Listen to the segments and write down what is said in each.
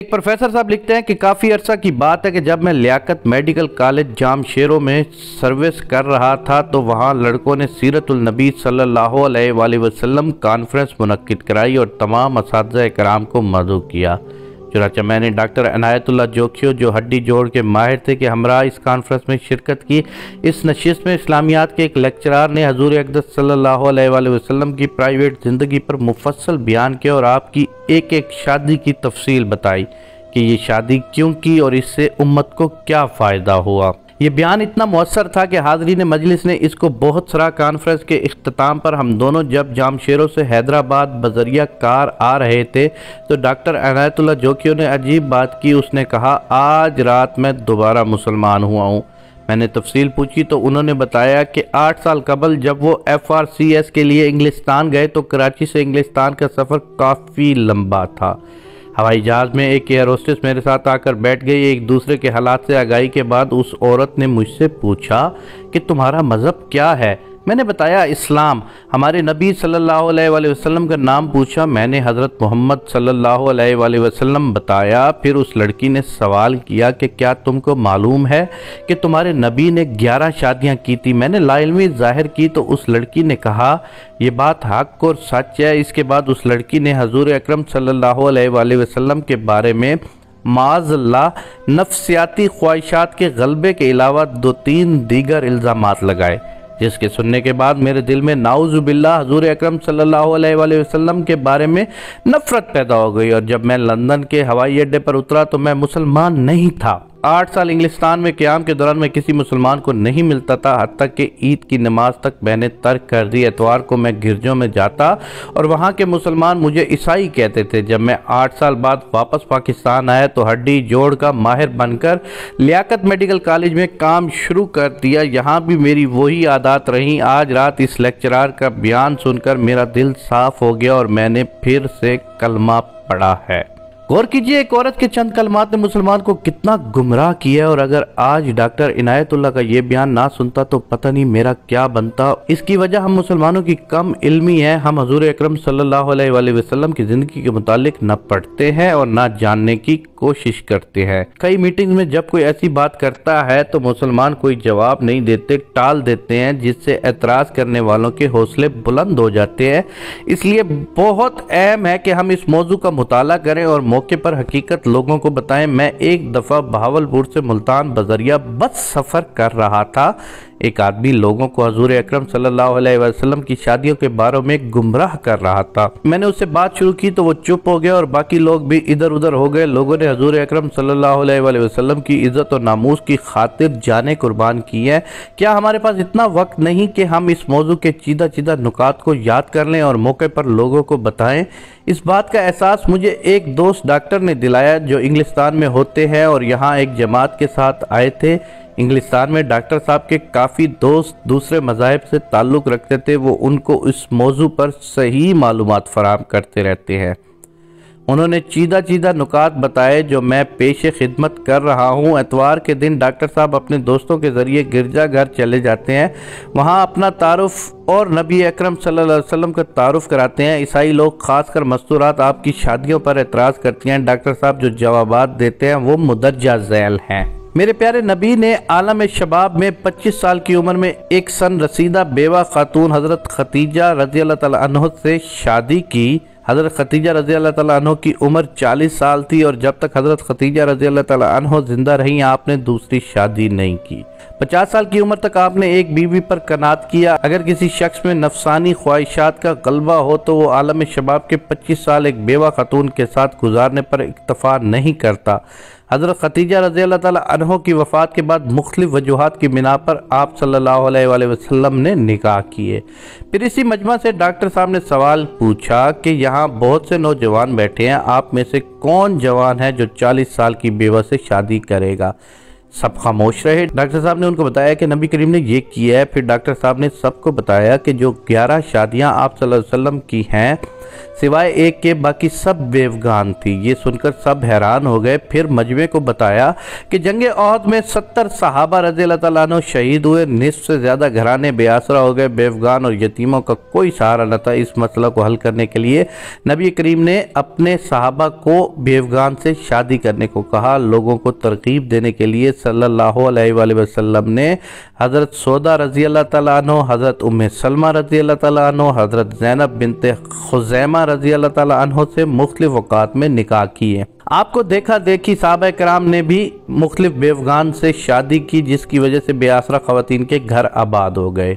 ایک پروفیسر صاحب لکھتے ہیں کہ کافی عرصہ کی بات ہے کہ جب میں لیاقت میڈیکل کالج جام شیروں میں سروس کر رہا تھا تو وہاں لڑکوں نے سیرت النبی صلی اللہ علیہ وآلہ وسلم کانفرنس منعقد کرائی اور تمام اساتذہ کرام کو مدعو کیا۔ چنانچہ میں نے ڈاکٹر عنایت اللہ جوکھیو جو ہڈی جوڑ کے ماہر تھے کہ ہمراہ اس کانفرنس میں شرکت کی۔ اس نشست میں اسلامیات کے ایک لیکچرار نے حضور اقدس صلی اللہ علیہ وآلہ وسلم کی پرائیویٹ زندگی پر مفصل بیان کیا اور آپ کی ایک ایک شادی کی تفصیل بتائی کہ یہ شادی کیوں کی اور اس سے امت کو کیا فائدہ ہوا۔ یہ بیان اتنا مؤثر تھا کہ حاضرین مجلس نے اس کو بہت سرا۔ کانفرنس کے اختتام پر ہم دونوں جب جامشیروں سے حیدرآباد بذریعہ کار آ رہے تھے تو ڈاکٹر عنایت اللہ جوکھیو نے عجیب بات کی۔ اس نے کہا، آج رات میں دوبارہ مسلمان ہوا ہوں۔ میں نے تفصیل پوچھی تو انہوں نے بتایا کہ 8 سال قبل جب وہ FRCS کے لیے انگلستان گئے تو کراچی سے انگلستان کا سفر کافی لمبا تھا۔ ہوائی جہاز میں ایک ایئر ہوسٹس میرے ساتھ آ کر بیٹھ گئی۔ ایک دوسرے کے حالات سے آگاہی کے بعد اس عورت نے مجھ سے پوچھا کہ تمہارا مذہب کیا ہے؟ میں نے بتایا اسلام۔ ہمارے نبی صلی اللہ علیہ وآلہ وسلم کا نام پوچھا۔ میں نے حضرت محمد صلی اللہ علیہ وآلہ وسلم بتایا۔ پھر اس لڑکی نے سوال کیا کہ کیا تم کو معلوم ہے کہ تمہارے نبی نے 11 شادیاں کی تھی؟ میں نے لا علمی ظاہر کی تو اس لڑکی نے کہا یہ بات حق اور سچ ہے۔ اس کے بعد اس لڑکی نے حضور اکرم صلی اللہ علیہ وآلہ وسلم کے بارے میں معاذ اللہ نفسیاتی خواہشات کے غلبے کے علاوہ 2-3 دیگر الزامات لگائے، جس کے سننے کے بعد میرے دل میں نعوذ باللہ حضور اکرم صلی اللہ علیہ وآلہ وسلم کے بارے میں نفرت پیدا ہو گئی، اور جب میں لندن کے ہوائی اڈے پر اترا تو میں مسلمان نہیں تھا۔ 8 سال انگلستان میں قیام کے دوران میں کسی مسلمان کو نہیں ملتا تھا، حتیٰ کہ عید کی نماز تک میں نے ترک کر دی۔ اتوار کو میں گرجوں میں جاتا اور وہاں کے مسلمان مجھے عیسائی کہتے تھے۔ جب میں 8 سال بعد واپس پاکستان آیا تو ہڈی جوڑ کا ماہر بن کر لیاقت میڈیکل کالج میں کام شروع کر دیا۔ یہاں بھی میری وہی عادات رہیں۔ آج رات اس لیکچرار کا بیان سن کر میرا دل صاف ہو گیا اور میں نے پھر سے کلمہ پڑھا ہے۔ غور کیجئے ایک عورت کے چند کلمات نے مسلمان کو کتنا گمراہ کیا ہے، اور اگر آج ڈاکٹر عنایت اللہ کا یہ بیان نہ سنتا تو پتہ نہیں میرا کیا بنتا۔ اس کی وجہ ہم مسلمانوں کی کم علمی ہے۔ ہم حضور اکرم صلی اللہ علیہ وآلہ وسلم کی زندگی کے متعلق نہ پڑھتے ہیں اور نہ جاننے کی کوشش کرتے ہیں۔ کئی میٹنگ میں جب کوئی ایسی بات کرتا ہے تو مسلمان کوئی جواب نہیں دیتے، ٹال دیتے ہیں، جس سے اعتراض کرنے والوں کے حوصلے بلند ہو جاتے ہیں۔ اس لیے بہت اہم ہے کہ ہم اس موضوع کا مطالعہ کریں اور موقع پر حقیقت لوگوں کو بتائیں۔ میں ایک دفعہ بہاولپور سے ملتان بذریعہ بس سفر کر رہا تھا۔ ایک آدمی لوگوں کو حضور اکرم صلی اللہ علیہ وسلم کی شادیوں کے بارے میں گمراہ کر رہا تھا۔ میں نے اس سے بات شروع کی تو وہ چپ ہو گیا اور باقی لوگ بھی ادھر ادھر ہو گئے۔ لوگوں نے حضور اکرم صلی اللہ علیہ وآلہ وسلم کی عزت اور ناموس کی خاطر جانیں قربان کی ہیں۔ کیا ہمارے پاس اتنا وقت نہیں کہ ہم اس موضوع کے چیدہ چیدہ نکات کو یاد کر لیں اور موقع پر لوگوں کو بتائیں؟ اس بات کا احساس مجھے ایک دوست ڈاکٹر نے دلایا جو انگلستان میں ہوتے ہیں اور یہاں ایک جماعت کے ساتھ آئے تھے۔ انگلستان میں ڈاکٹر صاحب کے کافی دوست دوسرے مذاہب سے تعلق رکھتے تھے، وہ ان کو اس موضوع پر صحیح معلومات فراہم کرتے رہتے ہیں۔ انہوں نے چیدہ چیدہ نکات بتائے جو میں پیش خدمت کر رہا ہوں۔ اتوار کے دن ڈاکٹر صاحب اپنے دوستوں کے ذریعے گرجا گھر چلے جاتے ہیں، وہاں اپنا تعارف اور نبی اکرم صلی اللہ علیہ وسلم کا تعارف کراتے ہیں۔ عیسائی لوگ خاص کر مستورات آپ کی شادیوں پر اعتراض کرتی ہیں۔ ڈاکٹر صاحب جو جوابات دیتے ہیں وہ مدرجہ ذیل ہیں۔ میرے پیارے نبی نے عالم شباب میں 25 سال کی عمر میں ایک سن رسیدہ بیوہ خاتون حضرت خدیجہ رضی اللہ تعالیٰ عنہ سے شادی کی۔ حضرت خدیجہ رضی اللہ تعالیٰ عنہ کی عمر 40 سال تھی اور جب تک حضرت خدیجہ رضی اللہ تعالیٰ عنہ زندہ رہیں آپ نے دوسری شادی نہیں کی۔ 50 سال کی عمر تک آپ نے ایک بیوی پر قناعت کیا۔ اگر کسی شخص میں نفسانی خواہشات کا غلبہ ہو تو وہ عالم شباب کے 25 سال ایک بیوہ خاتون کے ساتھ گزارنے پر اکتفا نہیں کرتا۔ حضرت خدیجہ رضی اللہ تعالیٰ عنہ کی وفات کے بعد مختلف وجوہات کی بنا پر آپ صلی اللہ علیہ وآلہ وسلم نے نکاح کیے۔ پھر اسی مجمع سے ڈاکٹر صاحب نے سوال پوچھا کہ یہاں بہت سے نوجوان بیٹھے ہیں، آپ میں سے کون جوان ہے جو 40 سال کی بیوہ سے شادی کرے گا؟ سب خاموش رہے۔ ڈاکٹر صاحب نے ان کو بتایا کہ نبی کریم نے یہ کیا ہے۔ پھر ڈاکٹر صاحب نے سب کو بتایا کہ جو 11 شادیاں آپ صلی اللہ علیہ وسلم کی ہیں سوائے ایک کے باقی سب بیوگان تھی۔ یہ سن کر سب حیران ہو گئے۔ پھر مجمع کو بتایا کہ جنگ احد میں 70 صحابہ رضی اللہ تعالیٰ عنہ شہید ہوئے، نصف سے زیادہ گھرانے بے آسرا ہو گئے، بیوگان اور یتیموں کا کوئی سہارا نہ تھا۔ اس مسئلہ کو حل کرنے کے لیے نبی کریم نے اپنے صحابہ کو بیوگان سے شادی کرنے کو کہا۔ لوگوں کو ترغیب دینے کے لیے صلی اللہ علیہ وآلہ وسلم نے حضرت سودا رضی اللہ تعالیٰ عنہ، حضرت ام سلمہ رضی اللہ تعالیٰ عنہ، حضرت زینب بنت خزیمہ رضی اللہ تعالیٰ عنہ سے مختلف اوقات میں نکاح کیے۔ آپ کو دیکھا دیکھی صحابہ کرام نے بھی مختلف بیوگان سے شادی کی، جس کی وجہ سے بے آسرا خواتین کے گھر آباد ہو گئے۔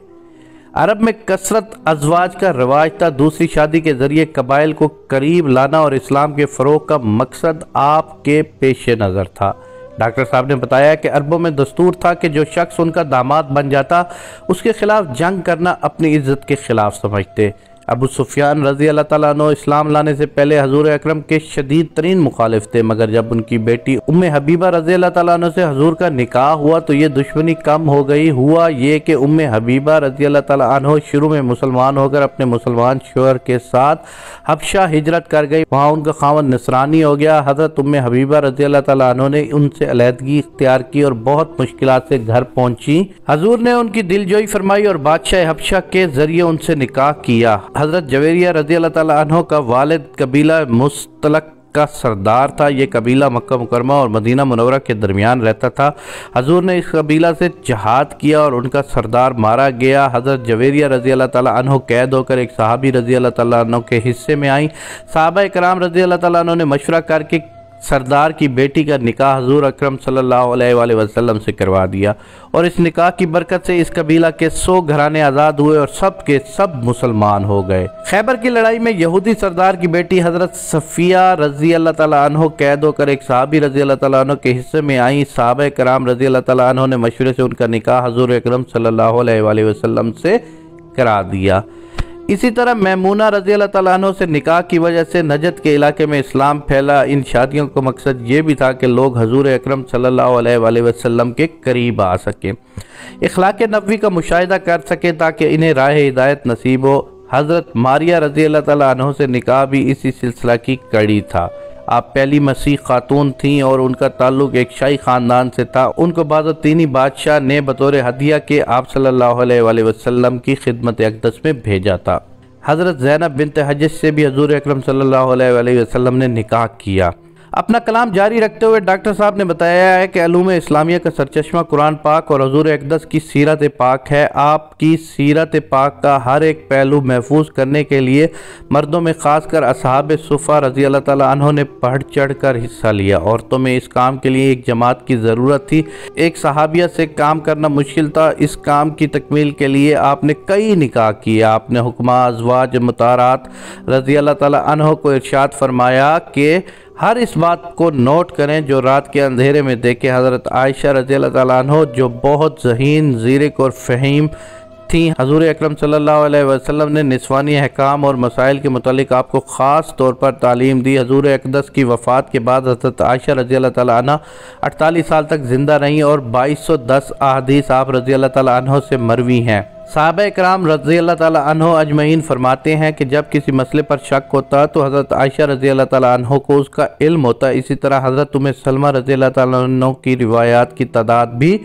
عرب میں کثرت ازواج کا رواج تھا۔ دوسری شادی کے ذریعے قبائل کو قریب لانا اور اسلام کے فروغ کا مقصد آپ کے پیش نظر تھا۔ ڈاکٹر صاحب نے بتایا کہ عربوں میں دستور تھا کہ جو شخص ان کا داماد بن جاتا اس کے خلاف جنگ کرنا اپنی عزت کے خلاف سمجھتے۔ ابو سفیان رضی اللہ تعالیٰ عنہ اسلام لانے سے پہلے حضور اکرم کے شدید ترین مخالف تھے، مگر جب ان کی بیٹی ام حبیبہ رضی اللہ تعالیٰ عنہ سے حضور کا نکاح ہوا تو یہ دشمنی کم ہو گئی۔ ہوا یہ کہ ام حبیبہ رضی اللہ تعالیٰ عنہ شروع میں مسلمان ہو کر اپنے مسلمان شوہر کے ساتھ حبشہ ہجرت کر گئی، وہاں ان کا خاوند نصرانی ہو گیا۔ حضرت ام حبیبہ رضی اللہ تعالیٰ عنہ نے ان سے علیحدگی اختیار کی اور بہت مشکلات سے گھر پہنچی۔ حضور نے ان کی دل جوئی فرمائی اور بادشاہ حبشہ کے ذریعے ان سے نکاح کیا۔ حضرت جویریہ رضی اللہ تعالیٰ عنہ کا والد قبیلہ مستلق کا سردار تھا۔ یہ قبیلہ مکہ مکرمہ اور مدینہ منورہ کے درمیان رہتا تھا۔ حضور نے اس قبیلہ سے جہاد کیا اور ان کا سردار مارا گیا۔ حضرت جویریہ رضی اللہ تعالیٰ عنہ قید ہو کر ایک صحابی رضی اللہ تعالیٰ عنہ کے حصے میں آئیں۔ صحابہ کرام رضی اللہ تعالیٰ عنہ نے مشورہ کر کے سردار کی بیٹی کا نکاح حضور اکرم صلی اللہ علیہ وآلہ وسلم سے کروا دیا، اور اس نکاح کی برکت سے اس قبیلہ کے 100 گھرانے آزاد ہوئے اور سب کے سب مسلمان ہو گئے۔ خیبر کی لڑائی میں یہودی سردار کی بیٹی حضرت صفیہ رضی اللہ تعالیٰ عنہ قید ہو کر ایک صحابی رضی اللہ تعالیٰ عنہ کے حصے میں آئیں۔ صحابہ کرام رضی اللہ تعالیٰ عنہ نے مشورے سے ان کا نکاح حضور اکرم صلی اللہ علیہ وآلہ وسلم سے کرا دیا۔ اسی طرح میمونہ رضی اللہ تعالیٰ عنہ سے نکاح کی وجہ سے نجد کے علاقے میں اسلام پھیلا۔ ان شادیوں کا مقصد یہ بھی تھا کہ لوگ حضور اکرم صلی اللہ علیہ وآلہ وسلم کے قریب آ سکیں، اخلاق نبوی کا مشاہدہ کر سکیں تاکہ انہیں راہ ہدایت نصیب ہو۔ حضرت ماریہ رضی اللہ تعالیٰ عنہ سے نکاح بھی اسی سلسلہ کی کڑی تھا۔ آپ پہلی مسیح خاتون تھیں اور ان کا تعلق ایک شاہی خاندان سے تھا۔ ان کو بازطینی بادشاہ نے بطور ہدیہ کے آپ صلی اللہ علیہ وآلہ وسلم کی خدمت اقدس میں بھیجا تھا۔ حضرت زینب بنت حجج سے بھی حضور اکرم صلی اللہ علیہ وآلہ وسلم نے نکاح کیا۔ اپنا کلام جاری رکھتے ہوئے ڈاکٹر صاحب نے بتایا ہے کہ علوم اسلامیہ کا سرچشمہ قرآن پاک اور حضور اقدس کی سیرت پاک ہے۔ آپ کی سیرت پاک کا ہر ایک پہلو محفوظ کرنے کے لیے مردوں میں خاص کر اصحاب صفہ رضی اللہ تعالیٰ عنہ نے بڑھ چڑھ کر حصہ لیا۔ عورتوں میں اس کام کے لیے ایک جماعت کی ضرورت تھی۔ ایک صحابیہ سے کام کرنا مشکل تھا۔ اس کام کی تکمیل کے لیے آپ نے کئی نکاح کیے۔ آپ نے حکمہ ازواج مطہرات رضی اللہ تعالیٰ عنہ کو ارشاد فرمایا کہ ہر اس بات کو نوٹ کریں جو رات کے اندھیرے میں دیکھیں۔ حضرت عائشہ رضی اللہ تعالیٰ عنہ جو بہت ذہین، زیرک اور فہیم تھیں، حضور اکرم صلی اللہ علیہ وسلم نے نسوانی احکام اور مسائل کے متعلق آپ کو خاص طور پر تعلیم دی۔ حضور اقدس کی وفات کے بعد حضرت عائشہ رضی اللہ تعالیٰ عنہ 48 سال تک زندہ رہیں اور 2210 احادیث آپ رضی اللہ تعالیٰ عنہ سے مروی ہیں۔ صحابہ کرام رضی اللہ تعالیٰ عنہ اجمعین فرماتے ہیں کہ جب کسی مسئلے پر شک ہوتا تو حضرت عائشہ رضی اللہ تعالیٰ عنہ کو اس کا علم ہوتا۔ اسی طرح حضرت ام سلمہ رضی اللہ تعالیٰ عنہ کی روایات کی تعداد بھی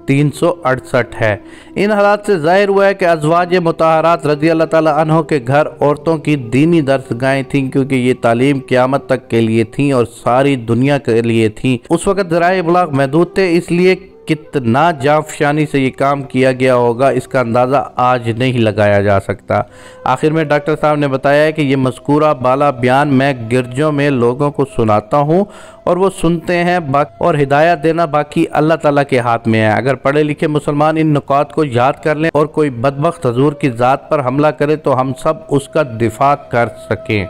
368 ہے۔ ان حالات سے ظاہر ہوا ہے کہ ازواج مطہرات رضی اللہ تعالیٰ عنہ کے گھر عورتوں کی دینی درسگاہیں تھیں، کیونکہ یہ تعلیم قیامت تک کے لیے تھیں اور ساری دنیا کے لیے تھیں۔ اس وقت ذرائع ابلاغ محدود تھے، اس لیے کتنا جانفشانی سے یہ کام کیا گیا ہوگا اس کا اندازہ آج نہیں لگایا جا سکتا۔ آخر میں ڈاکٹر صاحب نے بتایا ہے کہ یہ مذکورہ بالا بیان میں گرجوں میں لوگوں کو سناتا ہوں اور وہ سنتے ہیں، اور ہدایت دینا باقی اللہ تعالیٰ کے ہاتھ میں ہے۔ اگر پڑھے لکھے مسلمان ان نکات کو یاد کر لیں اور کوئی بدبخت حضور کی ذات پر حملہ کرے تو ہم سب اس کا دفاع کر سکیں۔